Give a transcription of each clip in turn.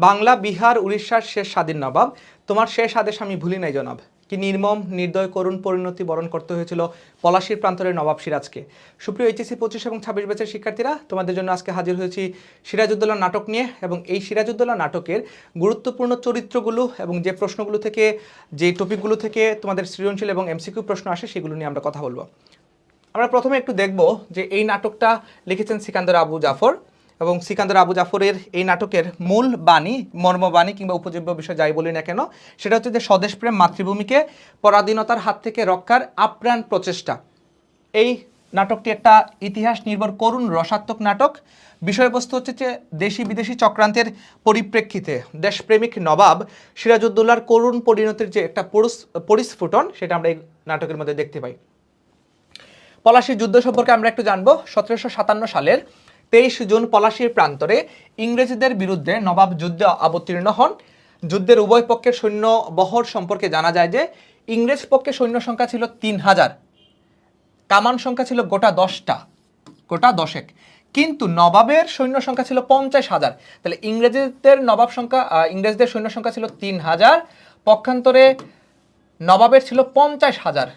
বাংলা, বিহার, উড়িষ্যার শেষ স্বাধীন নবাব, তোমার শেষ আদেশ আমি ভুলি নাই জনাব। কি নির্মম নির্দয় করুণ পরিণতি বরণ করতে হয়েছিল পলাশীর প্রান্তরের নবাব সিরাজকে। সুপ্রিয় এইচএসসি 25 এবং 26 ব্যাচের শিক্ষার্থীরা, তোমাদের জন্য আজকে হাজির হয়েছি সিরাজউদ্দৌলা নাটক নিয়ে। এবং এই সিরাজউদ্দৌলা নাটকের গুরুত্বপূর্ণ চরিত্রগুলো এবং যে প্রশ্নগুলো থেকে, যে টপিকগুলো থেকে তোমাদের সৃজনশীল এবং এমসিকিউ প্রশ্ন আসে, সেগুলো নিয়ে আমরা কথা বলবো। আমরা প্রথমে একটু দেখব যে এই নাটকটা লিখেছেন সিকান্দার আবু জাফর, এবং সিকান্দার আবু জাফরের এই নাটকের মূল বাণী, মর্মবাণী কিংবা উপজীব্য বিষয় যাই বলি না কেন, সেটা হচ্ছে যে স্বদেশপ্রেম, মাতৃভূমিকে পরাধীনতার হাত থেকে রক্ষার আপ্রাণ প্রচেষ্টা। এই নাটকটি একটা ইতিহাস নির্ভর করুণ রসাত্মক নাটক। বিষয়বস্তু হচ্ছে যে দেশি বিদেশি চক্রান্তের পরিপ্রেক্ষিতে দেশপ্রেমিক নবাব সিরাজউদ্দৌলার করুণ পরিণতির যে একটা পরিস্ফুটন, সেটা আমরা এই নাটকের মধ্যে দেখতে পাই। পলাশীর যুদ্ধ সম্পর্কে আমরা একটু জানবো। 1757 সালের 23 জুন পলাশীর প্রান্তরে ইংরেজদের বিরুদ্ধে নবাব যুদ্ধে অবতীর্ণ হন। যুদ্ধের উভয় পক্ষের সৈন্য বহর সম্পর্কে জানা যায় যে ইংরেজ পক্ষে সৈন্য সংখ্যা ছিল 3000, কামান সংখ্যা ছিল গোটা 10টা, গোটা 10 কিন্তু নবাবের সৈন্য সংখ্যা ছিল 50,000। তাহলে ইংরেজদের সৈন্য সংখ্যা ছিল 3000, পক্ষান্তরে নবাবের ছিল 50,000,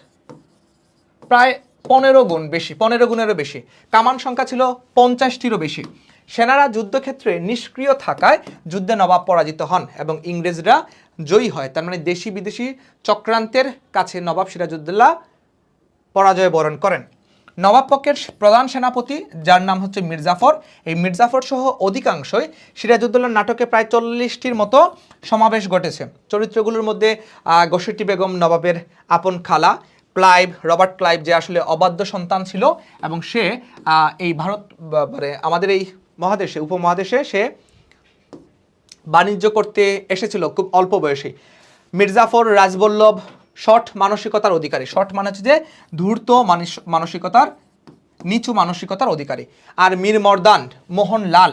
প্রায় 15 গুণ বেশি, 15 গুণেরও বেশি। কামান সংখ্যা ছিল 50টিরও বেশি। সেনারা যুদ্ধক্ষেত্রে নিষ্ক্রিয় থাকায় যুদ্ধে নবাব পরাজিত হন এবং ইংরেজরা জয়ী হয়। তার মানে দেশি বিদেশি চক্রান্তের কাছে নবাব সিরাজউদ্দৌলা পরাজয় বরণ করেন। নবাব পক্ষের প্রধান সেনাপতি, যার নাম হচ্ছে মির্জাফর, এই মির্জাফর সহ অধিকাংশই সিরাজউদ্দৌলার নাটকে প্রায় 40টির মতো সমাবেশ ঘটেছে। চরিত্রগুলোর মধ্যে গোসেটি বেগম নবাবের আপন খালা, ক্লাইভ, রবার্ট ক্লাইভ, যে আসলে অবাধ্য সন্তান ছিল এবং সে এই ভারত, মানে আমাদের এই মহাদেশে, উপমহাদেশে সে বাণিজ্য করতে এসেছিল খুব অল্প বয়সে। মির্জাফর রাজবল্লভ শট মানসিকতার অধিকারী। শট মানে হচ্ছে যে ধূর্ত মানসিকতার, নিচু মানসিকতার অধিকারী। আর মীর মর্দান মোহনলাল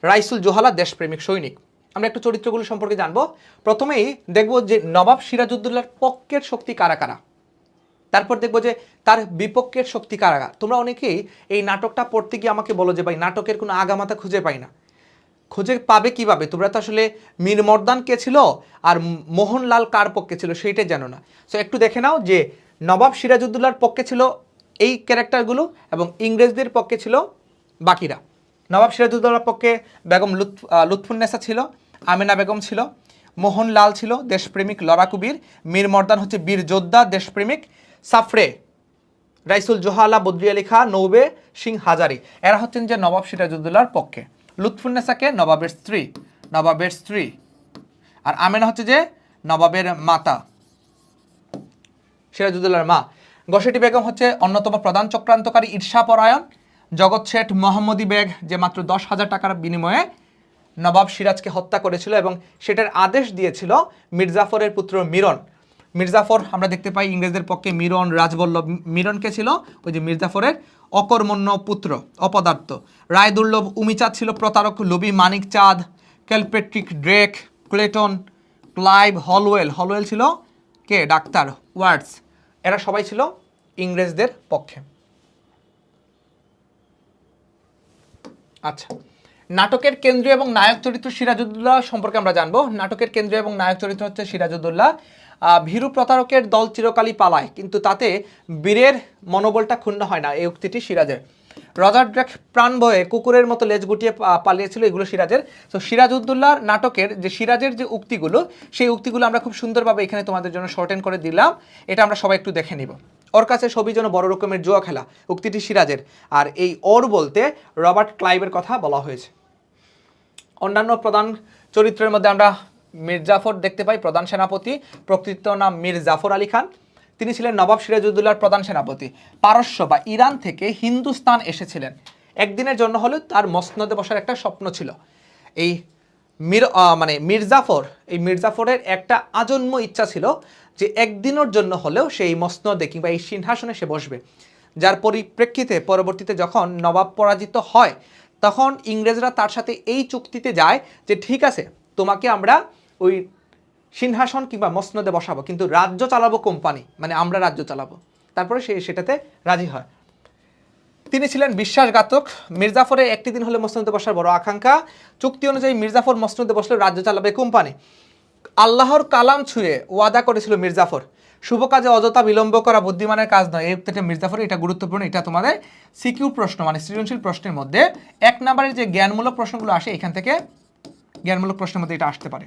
রাইসুল জোহালা দেশপ্রেমিক সৈনিক। আমরা একটু চরিত্রগুলো সম্পর্কে জানবো। প্রথমেই দেখব যে নবাব সিরাজউদ্দৌলার পক্ষের শক্তি কারা কারা, তারপর দেখবো যে তার বিপক্ষের শক্তি কারা। তোমরা অনেকেই এই নাটকটা পড়তে গিয়ে আমাকে বলো যে ভাই নাটকের কোনো আগামাথা খুঁজে পাই না। খুঁজে পাবে কিভাবে? তোমরা তো আসলে মীর মর্দান কে ছিল আর মোহনলাল কার পক্ষে ছিল সেইটাই জানো না। সো একটু দেখে নাও যে নবাব সিরাজউদ্দৌলার পক্ষে ছিল এই ক্যারেক্টারগুলো এবং ইংরেজদের পক্ষে ছিল বাকিরা। নবাব সিরাজউদ্দৌলার পক্ষে বেগম লুৎফুন্নেসা ছিল, আমেনা বেগম ছিল, মোহনলাল ছিল দেশপ্রেমিক লড়াকু বীর, মীর মর্দান হচ্ছে বীর যোদ্ধা দেশপ্রেমিক, সাফরে রাইসুল জোহালা, বদ্রি আলী খাঁ, নৌবে সিং হাজারি, এরা হচ্ছেন যে নবাব সিরাজউদ্দৌলার পক্ষে। লুৎফুন্নেসাকে নবাবের স্ত্রী, আর আমেনা হচ্ছে যে নবাবের মাতা, সিরাজউদ্দৌলার মা। গোসেটি বেগম হচ্ছে অন্যতম প্রধান চক্রান্তকারী, ঈর্ষাপরায়ণ। জগৎ শেঠ মোহাম্মদী বেগ, যে মাত্র 10,000 টাকার বিনিময়ে নবাব সিরাজকে হত্যা করেছিল এবং সেটার আদেশ দিয়েছিল মির্জাফরের পুত্র মিরন। মির্জাফর আমরা দেখতে পাই ইংরেজদের পক্ষে মিরন রাজবল্লভ। মিরনকে ছিল ওই যে মির্জাফরের অকর্মণ্য পুত্র, অপদার্থ। রায়দুর্লভ উমিচাঁদ ছিল প্রতারক, লোভী মানিক চাঁদ, ক্যালপেট্রিক ড্রেক, ক্লেটন, ক্লাইভ, হলওয়েল ছিল কে? ডাক্তার, ওয়ার্ডস, এরা সবাই ছিল ইংরেজদের পক্ষে। আচ্ছা, নাটকের কেন্দ্রীয় এবং নায়ক চরিত্র সিরাজউদ্দৌলা সম্পর্কে আমরা জানবো। নাটকের কেন্দ্রীয় এবং নায়ক চরিত্র হচ্ছে সিরাজউদ্দৌলা। ভীরু প্রতারকের দল চিরকালই পালায়, কিন্তু তাতে বীরের মনোবলটা ক্ষুণ্ণ হয় না, এই উক্তিটি সিরাজের। রজার ড্রেক প্রাণ ভয়ে কুকুরের মতো লেজ গুটিয়ে পালিয়েছিল, এগুলো সিরাজের। তো সিরাজউদ্দৌলার নাটকের যে সিরাজের যে উক্তিগুলো, সেই উক্তিগুলো আমরা খুব সুন্দরভাবে এখানে তোমাদের জন্য শর্টেন করে দিলাম। এটা আমরা সবাই একটু দেখে নিব। ওর কাছে সবই যেন বড় রকমের জুয়া খেলা, উক্তিটি সিরাজের। আর এই ওর বলতে রবার্ট ক্লাইভের কথা বলা হয়েছে। অন্যান্য প্রধান চরিত্রের মধ্যে আমরা মির্জাফর দেখতে পাই, প্রধান সেনাপতি, প্রকৃত নাম মীর জাফর আলী খান। তিনি ছিলেন নবাব সিরাজউদ্দৌলার প্রধান সেনাপতি। পারস্য বা ইরান থেকে হিন্দুস্তান এসেছিলেন। একদিনের জন্য হলেও তার মসনদে বসার একটা স্বপ্ন ছিল। এই মির্জাফরের একটা আজন্ম ইচ্ছা ছিল যে একদিনের জন্য হলেও সেই মসনদে কিংবা এই সিংহাসনে সে বসবে। যার পরিপ্রেক্ষিতে পরবর্তীতে যখন নবাব পরাজিত হয়, তখন ইংরেজরা তার সাথে এই চুক্তিতে যায় যে ঠিক আছে, তোমাকে আমরা ওই সিংহাসন কিংবা মসনদে বসাবো, কিন্তু রাজ্য চালাবো কোম্পানি, মানে আমরা রাজ্য চালাবো। তারপরে সে সেটাতে রাজি হয়। তিনি ছিলেন বিশ্বাসঘাতক। মির্জাফরের একটি দিন হলে মসনদে বসার বড় আকাঙ্ক্ষা। চুক্তি অনুযায়ী মির্জাফর মসনদে বসলে রাজ্য চালাবে কোম্পানি। আল্লাহর কালাম ছুঁয়ে ওয়াদা করেছিল মির্জাফর। শুভ কাজে অযথা বিলম্ব করা বুদ্ধিমানের কাজ নয়। এই উক্তিটা মির্জাফর, এটা গুরুত্বপূর্ণ। এটা তোমাদের সিকিউ প্রশ্ন মানে সৃজনশীল প্রশ্নের মধ্যে 1 নম্বরের যে জ্ঞানমূলক প্রশ্নগুলো আসে এখান থেকে জ্ঞানমূলক প্রশ্নের মধ্যে এটা আসতে পারে।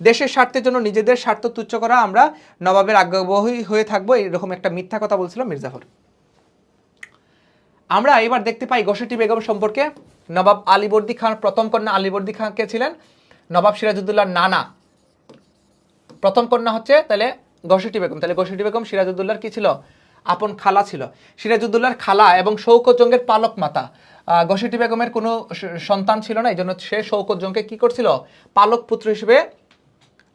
দেশের স্বার্থের জন্য নিজেদের স্বার্থ তুচ্ছ করা, আমরা নবাবের আজ্ঞাবহী হয়ে থাকবো, এরকম একটা মিথ্যা কথা বলছিল মির্জাফর। আমরা এবার দেখতে পাই ঘসেটি বেগম সম্পর্কে। নবাব আলীবর্দী খান প্রথম কন্যা আলীবর্দী খান কে ছিলেন? নবাব সিরাজউদ্দৌলার নানা। প্রথম কন্যা হচ্ছে তাহলে ঘসেটি বেগম। তাহলে ঘসেটি বেগম সিরাজউদ্দৌলার কি ছিল? আপন খালা ছিল। সিরাজউদ্দৌলার খালা এবং শৌকত জঙ্গের পালক মাতা। ঘসেটি বেগমের কোনো সন্তান ছিল না, এই জন্য সে শৌকত জঙ্গকে কি করছিল? পালক পুত্র হিসেবে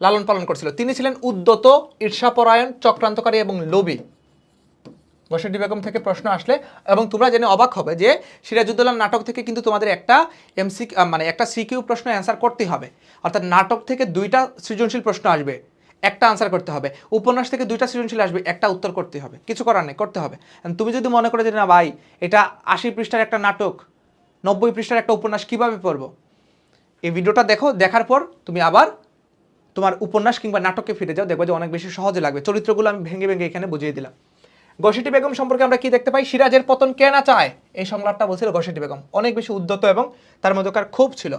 লালন পালন করছিল। তিনি ছিলেন উদ্যত, ঈর্ষাপরায়ণ, চক্রান্তকারী এবং লোভী। ঘসেটি বেগম থেকে প্রশ্ন আসলে, এবং তোমরা জেনে অবাক হবে যে সিরাজউদ্দৌলার নাটক থেকে কিন্তু তোমাদের একটা একটা সিকিউ প্রশ্ন অ্যান্সার করতে হবে। অর্থাৎ নাটক থেকে 2টা সৃজনশীল প্রশ্ন আসবে, একটা আনসার করতে হবে। উপন্যাস থেকে 2টা সৃজনশীল আসবে, একটা উত্তর করতে হবে। কিছু করার নেই, করতে হবে। তুমি যদি মনে করো যে না ভাই এটা 80 পৃষ্ঠার একটা নাটক, 90 পৃষ্ঠার একটা উপন্যাস, কিভাবে পড়বো? এই ভিডিওটা দেখো, দেখার পর তুমি আবার তোমার উপন্যাস কিংবা নাটকে ফিরে যাও, দেখবে যে অনেক বেশি সহজে লাগবে। চরিত্রগুলো আমি ভেঙে ভেঙে এখানে বুঝিয়ে দিলাম। ঘসেটি বেগম সম্পর্কে আমরা কি দেখতে পাই? সিরাজের পতন কে না চায়, এই সংলাপটা বলছিল ঘসেটি বেগম। অনেক বেশি উদ্যত এবং তার মধ্যকার ক্ষোভ ছিল।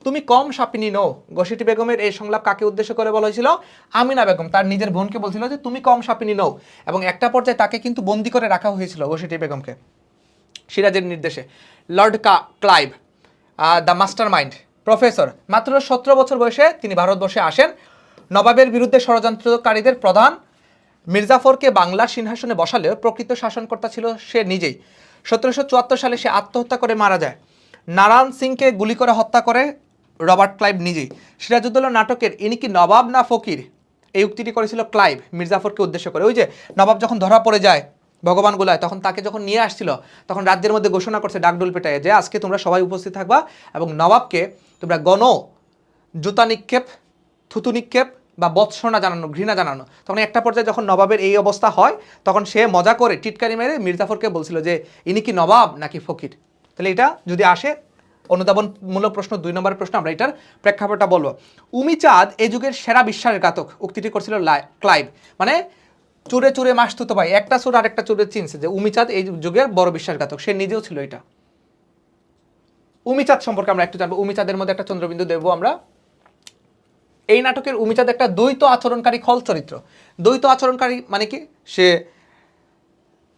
তুমি কম সাপিনী নও, ঘসেটি বেগমের এই সংলাপ কাকে উদ্দেশ্য করে বলা হয়েছিল? আমিনা বেগম তার নিজের বোনকে বলছিল যে তুমি কম সাপিনী নও, এবং একটা পর্যায়ে তাকে কিন্তু বন্দি করে রাখা হয়েছিল ঘসেটি বেগমকে সিরাজের নির্দেশে। Lord Clive, the master mind, professor, মাত্র 17 বছর বয়সে তিনি ভারতবর্ষে আসেন। নবাবের বিরুদ্ধে ষড়যন্ত্রকারীদের প্রধান মির্জাফরকে বাংলার সিংহাসনে বসালেও প্রকৃত শাসনকর্তা ছিল সে নিজেই। 1774 সালে সে আত্মহত্যা করে মারা যায়। নারায়ণ সিংকে গুলি করে হত্যা করে রবার্ট ক্লাইভ নিজেই। সিরাজউদ্দৌলা নাটকের ইনি কি নবাব না ফকির, এই উক্তিটি করেছিল ক্লাইভ মির্জাফরকে উদ্দেশ্য করে। ওই যে নবাব যখন ধরা পড়ে যায় ভগবান গোলায়, তখন তাকে যখন নিয়ে আসছিল, তখন রাজ্যের মধ্যে ঘোষণা করছে ডাকডোল পেটায় যে আজকে তোমরা সবাই উপস্থিত থাকবা এবং নবাবকে তোমরা জুতা নিক্ষেপ, থুতু নিক্ষেপ বা বৎসনা জানানো, ঘৃণা জানানো। তখন একটা পর্যায়ে যখন নবাবের এই অবস্থা হয়, তখন সে মজা করে টিটকারি মেরে মির্জাফরকে বলছিল যে ইনি কি নবাব নাকি ফকির। তাহলে এটা যদি আসে অনুধাবনমূলক প্রশ্ন, 2 নম্বরের প্রশ্ন, আমরা এটার প্রেক্ষাপটটা বলবো। উমিচাঁদ এই যুগের সেরা বিশ্বাসঘাতক, উক্তিটি করছিল ক্লাইভ। মানে চুরে চুরে মাস তুতো ভাই, একটা চোর আর একটা চোরের চিনছে যে উমিচাঁদ এই যুগের বড় বিশ্বাসঘাতক, সে নিজেও ছিল এটা। উমিচাঁদ সম্পর্কে আমরা একটু জানবো। উমিচাঁদের মধ্যে একটা চন্দ্রবিন্দু দেবো আমরা। এই নাটকের উমিচাঁদ একটা দ্বৈত আচরণকারী খল চরিত্র। দ্বৈত আচরণকারী মানে কি? সে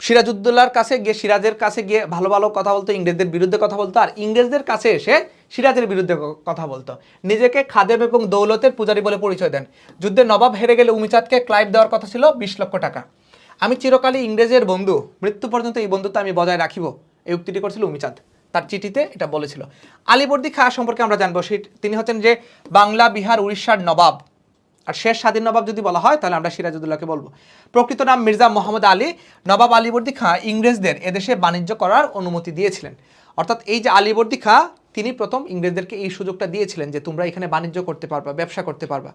সিরাজউদ্দৌলার কাছে গিয়ে, সিরাজের কাছে গিয়ে ভালো ভালো কথা বলতো, ইংরেজদের বিরুদ্ধে কথা বলতো, আর ইংরেজদের কাছে এসে সিরাজের বিরুদ্ধে কথা বলতো। নিজেকে খাদেম এবং দৌলতের পূজারী বলে পরিচয় দেন। যুদ্ধে নবাব হেরে গেলে উমিচাঁদকে ক্লাইভ দেওয়ার কথা ছিল 20 লক্ষ টাকা। আমি চিরকালই ইংরেজের বন্ধু, মৃত্যু পর্যন্ত এই বন্ধুত্ব আমি বজায় রাখিব, এই উক্তিটি করছিল উমিচাঁদ, তার চিঠিতে এটা বলেছিল। আলীবর্দী খাঁ সম্পর্কে আমরা জানবো। তিনি হচ্ছেন যে বাংলা, বিহার, উড়িষ্যার নবাব। আর শেষ স্বাধীন নবাব যদি বলা হয় তাহলে আমরা সিরাজউদ্দৌলাকে বলবো। প্রকৃত নাম মির্জা মোহাম্মদ আলী। নবাব আলীবর্দী খাঁ ইংরেজদের এদেশে বাণিজ্য করার অনুমতি দিয়েছিলেন। অর্থাৎ এই যে আলীবর্দী খাঁ, তিনি প্রথম ইংরেজদেরকে এই সুযোগটা দিয়েছিলেন যে তোমরা এখানে বাণিজ্য করতে পারবা, ব্যবসা করতে পারবা।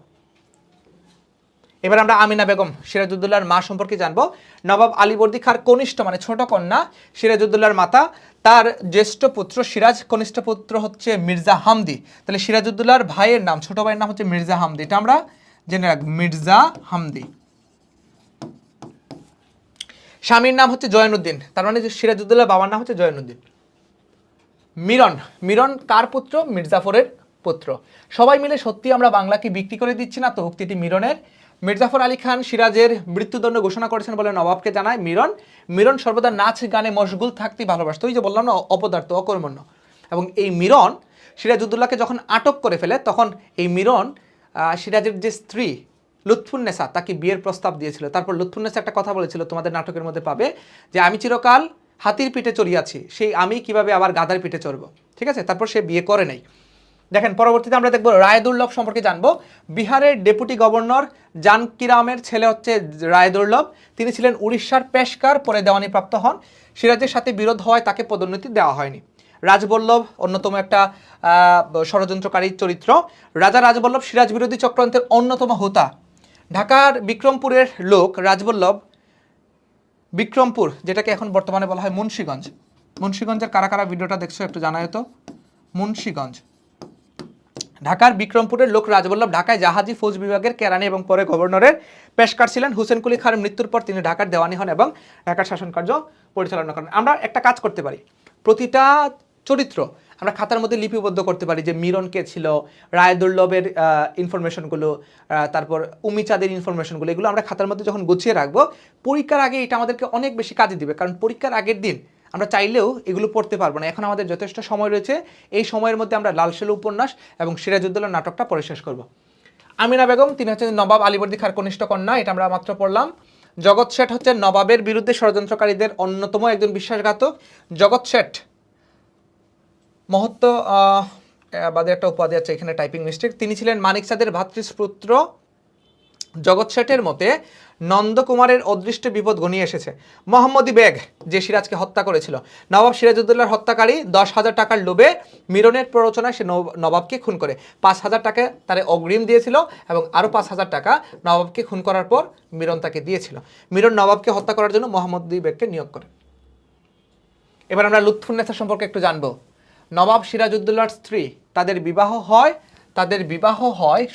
এবার আমরা আমিনা বেগম সিরাজউদ্দৌলার মা সম্পর্কে জানবো। নবাব আলীবর্দী খাঁর কনিষ্ঠ মানে ছোট কন্যা সিরাজউদ্দৌলার মাতা। তার জ্যেষ্ঠ পুত্র সিরাজ, কনিষ্ঠ পুত্র হচ্ছে মির্জা হামদি। তাহলে সিরাজউদ্দৌলার ভাইয়ের নাম, ছোট ভাইয়ের নাম হচ্ছে মির্জা হামদি, এটা আমরা জেনে রাখবো, মির্জা হামদি। স্বামীর নাম হচ্ছে জয়নুদ্দিন, তার মানে সিরাজউদ্দৌলার বাবার নাম হচ্ছে জয়নুদ্দিন। মিরন কার পুত্র? মির্জাফরের পুত্র। সবাই মিলে সত্যি আমরা বাংলাকে বিক্রি করে দিচ্ছি না তো, উক্তিটি মিরনের। মির্জাফর আলী খান সিরাজের মৃত্যুদণ্ড ঘোষণা করেছেন বলে নবাবকে জানায় মিরন সর্বদা নাচ গানে মশগুল থাকতেই ভালোবাসত। ওই যে বললাম না, অপদার্থ, অকর্মণ্য। এবং এই মিরন সিরাজউদ্দৌলাকে যখন আটক করে ফেলে, তখন এই মিরন সিরাজের যে স্ত্রী লুৎফুন্নেসা তাকে বিয়ের প্রস্তাব দিয়েছিল। তারপর লুৎফুন্নেসা একটা কথা বলেছিল, তোমাদের নাটকের মধ্যে পাবে, যে আমি চিরকাল হাতির পিঠে চড়িয়াছি, সেই আমি কিভাবে আবার গাধার পিঠে চড়বো। ঠিক আছে, তারপর সে বিয়ে করে নাই। দেখেন পরবর্তীতে আমরা দেখবো রায়দুর্লভ সম্পর্কে জানবো। বিহারের ডেপুটি গভর্নর জানকিরামের ছেলে হচ্ছে রায়দুর্লভ। তিনি ছিলেন উড়িষ্যার পেশকার, পরে দেওয়ানি প্রাপ্ত হন। সিরাজের সাথে বিরোধ হওয়ায় তাকে পদোন্নতি দেওয়া হয়নি। রাজবল্লভ অন্যতম একটা ষড়যন্ত্রকারী চরিত্র। রাজা রাজবল্লভ সিরাজ বিরোধী চক্রান্তের অন্যতম হোতা। ঢাকার বিক্রমপুরের লোক রাজবল্লভ বিক্রমপুর, যেটাকে এখন বর্তমানে বলা হয় মুন্সিগঞ্জ, মুন্সিগঞ্জের কারা কারা ভিডিওটা দেখছো একটু জানায় তো। মুন্সিগঞ্জ, ঢাকার বিক্রমপুরের লোক রাজবল্লভ ঢাকায় জাহাজি ফৌজ বিভাগের কেরানি এবং পরে গভর্নরের পেশকার ছিলেন। হুসেন কুলি খানের মৃত্যুর পর তিনি ঢাকার দেওয়ানি হন এবং ঢাকার শাসন কার্য পরিচালনা করেন। আমরা একটা কাজ করতে পারি, প্রতিটা চরিত্র আমরা খাতার মধ্যে লিপিবদ্ধ করতে পারি, যে মিরন কে ছিল, রায় দুর্লভের ইনফরমেশনগুলো, তারপর উমিচাঁদের ইনফরমেশনগুলো, এগুলো আমরা খাতার মধ্যে যখন গুছিয়ে রাখবো, পরীক্ষার আগে এটা আমাদেরকে অনেক বেশি কাজে দিবে। কারণ পরীক্ষার আগের দিন আমরা চাইলেও এগুলো পড়তে পারবো না। এখন আমাদের যথেষ্ট সময় রয়েছে, এই সময়ের মধ্যে আমরা লাল সালু উপন্যাস এবং সিরাজউদ্দৌলা নাটকটা পড়ে শেষ করব। আমিনা বেগম, তিনি হচ্ছেন নবাব আলীবর্দী খাঁর কনিষ্ঠ কন্যা, এটা আমরা মাত্র পড়লাম। জগৎ শেঠ হচ্ছেন নবাবের বিরুদ্ধে ষড়যন্ত্রকারীদের অন্যতম একজন বিশ্বাসঘাতক। জগৎ শেঠ মহত্ব বাদে একটা উপাধি আছে, এখানে টাইপিং মিস্টেক। তিনি ছিলেন মানিক চাঁদের ভ্রাতৃপুত্র। জগৎ শেঠের মতে নন্দকুমারের অদৃষ্ট বিপদ ঘনিয়ে এসেছে। মোহাম্মদী বেগ, যে সিরাজকে হত্যা করেছিল, নবাব সিরাজউদ্দৌলার হত্যাকারী 10,000 টাকার লোভে মিরনের প্ররোচনায় সে নবাবকে খুন করে 5,000 টাকা তার অগ্রিম দিয়েছিল এবং আরও 5,000 টাকা নবাবকে খুন করার পর মিরন তাকে দিয়েছিল। মিরন নবাবকে হত্যা করার জন্য মোহাম্মদী বেগকে নিয়োগ করে। এবার আমরা লুৎফুন্নেসা সম্পর্কে একটু জানবো। নবাব সিরাজউদ্দৌলার স্ত্রী, তাদের বিবাহ হয়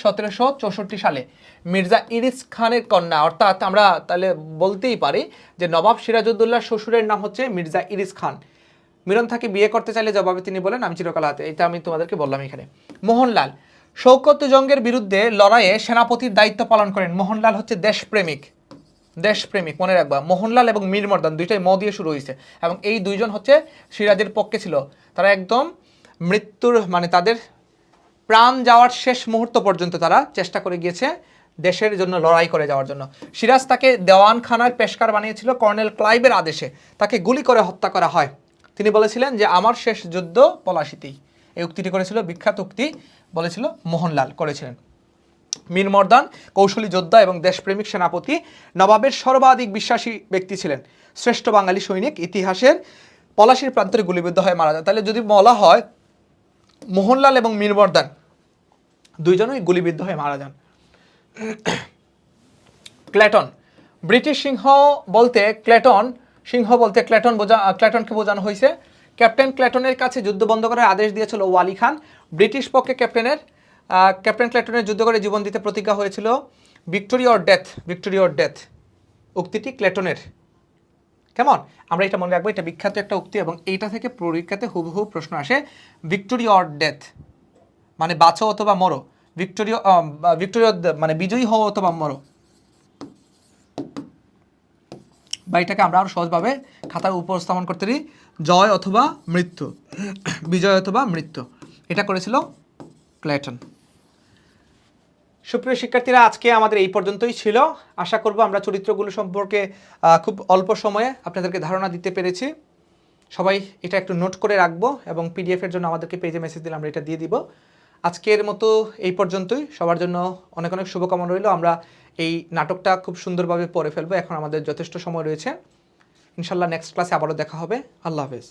1764 সালে মির্জা ইরিস খানের কন্যা। অর্থাৎ আমরা তাহলে বলতেই পারি যে নবাব সিরাজউদ্দৌলার শ্বশুরের নাম হচ্ছে মির্জা ইরিস খান। মিরন তাকে বিয়ে করতে চাইলে জবাবে তিনি বলেন, আমি চিরকাল হাতে। এটা আমি তোমাদেরকে বললাম এখানে। মোহনলাল শৌকত জঙ্গের বিরুদ্ধে লড়াইয়ে সেনাপতির দায়িত্ব পালন করেন। মোহনলাল হচ্ছে দেশপ্রেমিক, মনে রাখবা। মোহনলাল এবং মীর মর্দান দুইটাই ম দিয়ে শুরু হয়েছে এবং এই দুইজন হচ্ছে সিরাজের পক্ষে ছিল। তারা একদম মৃত্যুর তাদের প্রাণ যাওয়ার শেষ মুহূর্ত পর্যন্ত তারা চেষ্টা করে গিয়েছে দেশের জন্য লড়াই করে যাওয়ার জন্য। সিরাজ তাকে দেওয়ানখানার পেশকার বানিয়েছিল কর্নেল ক্লাইভের আদেশে। তাকে গুলি করে হত্যা করা হয়। তিনি বলেছিলেন যে আমার শেষ যুদ্ধ পলাশীতেই। এই উক্তিটি করেছিল, বিখ্যাত উক্তি বলেছিল মোহনলাল করেছিলেন। মীর মর্দান কৌশলী যোদ্ধা এবং দেশপ্রেমিক সেনাপতি, নবাবের সর্বাধিক বিশ্বাসী ব্যক্তি ছিলেন, শ্রেষ্ঠ বাঙালি সৈনিক। ইতিহাসের পলাশীর প্রান্তরে গুলিবিদ্ধ হয়ে মারা যায়। তাহলে যদি বলা হয় মোহনলাল এবং মীর মর্দান দুইজনই গুলিবিদ্ধ হয়ে মারা যান। ক্লেটন, ব্রিটিশ সিংহ বলতে ক্লেটনকে বোঝানো হয়েছে। ক্যাপ্টেন ক্লেটনের কাছে যুদ্ধ বন্ধ করার আদেশ দিয়েছিল ওয়ালি খান। ব্রিটিশ পক্ষে ক্যাপ্টেন ক্লেটনের যুদ্ধ করে জীবন দিতে প্রতিজ্ঞা হয়েছিল। ভিক্টোরি অর ডেথ উক্তিটি ক্লেটনের। কেমন? আমরা এটা মনে রাখবো, এটা বিখ্যাত একটা উক্তি এবং এইটা থেকে পরীক্ষাতে হুবহু প্রশ্ন আসে। ভিক্টোরি অর ডেথ মানে বাঁচো অথবা মরো, ভিক্টোরি মানে বিজয়ী হও অথবা মরো। বা এটাকে আমরা আরো সহজভাবে খাতায় উপস্থাপন করতে পারি, জয় অথবা মৃত্যু, বিজয় অথবা মৃত্যু। এটা করেছিল ক্লেটন। সুপ্রিয় শিক্ষার্থীরা, আজকে আমাদের এই পর্যন্তই ছিল। আশা করব আমরা চরিত্রগুলো সম্পর্কে খুব অল্প সময়ে আপনাদেরকে ধারণা দিতে পেরেছি। সবাই এটা একটু নোট করে রাখবো এবং পিডিএফের জন্য আমাদেরকে পেজে মেসেজ দিলে আমরা এটা দিয়ে দিব। আজকের মতো এই পর্যন্তই। সবার জন্য অনেক অনেক শুভকামনা রইল। আমরা এই নাটকটা খুব সুন্দরভাবে পড়ে ফেলবো। এখন আমাদের যথেষ্ট সময় রয়েছে। ইনশাল্লাহ নেক্সট ক্লাসে আবারও দেখা হবে। আল্লাহ হাফেজ।